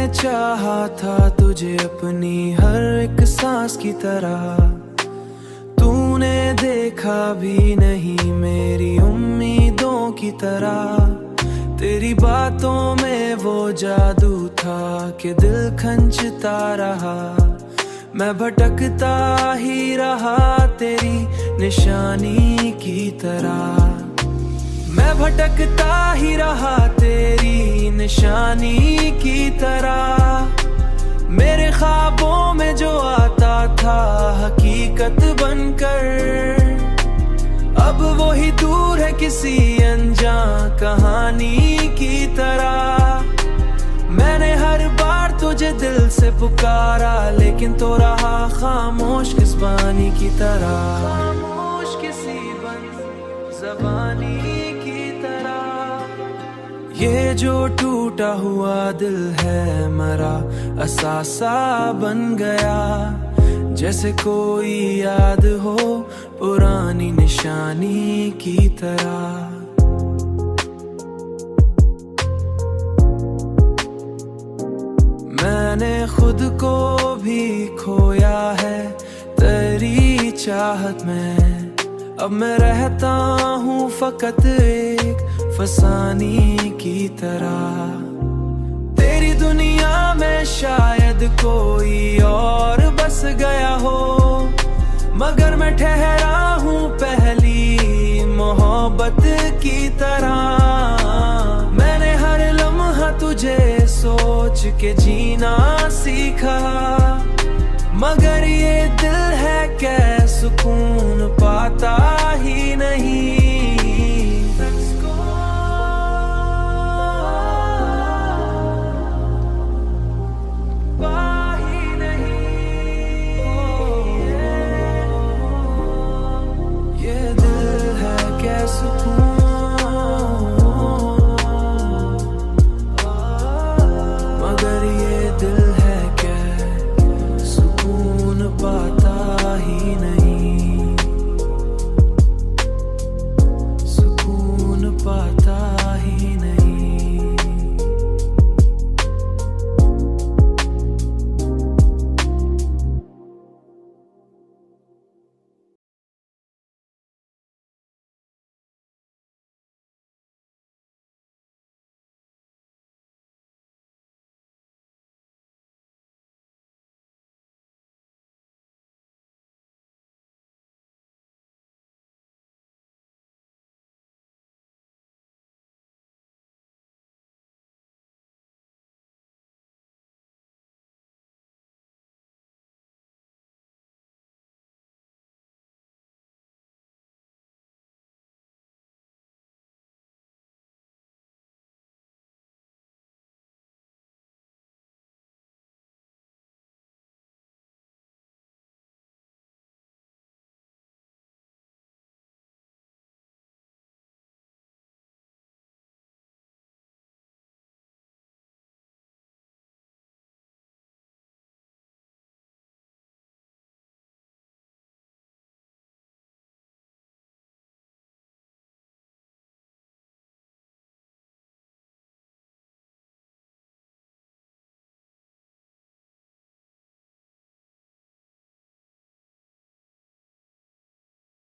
चाहा था तुझे अपनी हर एक सांस की तरह, तूने देखा भी नहीं मेरी उम्मीदों की तरह। तेरी बातों में वो जादू था कि दिल खंचता रहा, मैं भटकता ही रहा तेरी निशानी की तरह। मैं भटकता ही रहा तेरी निशानी की तरह। मेरे ख्वाबों में जो आता था हकीकत बनकर, अब वो ही दूर है किसी अनजान कहानी की तरह। मैंने हर बार तुझे दिल से पुकारा, लेकिन तो रहा खामोश किस बानी की तरह, खामोश किसी ज़बानी की तरह। ये जो टूटा हुआ दिल है मरा असासा बन गया, जैसे कोई याद हो पुरानी निशानी की तरह। मैंने खुद को भी खोया है तेरी चाहत में, अब मैं रहता हूँ फकत एक फसानी की तरह। तेरी दुनिया में शायद कोई और बस गया हो, मगर मैं ठहरा हूँ पहली मोहब्बत की तरह। मैंने हर लम्हा तुझे सोच के जीना सीखा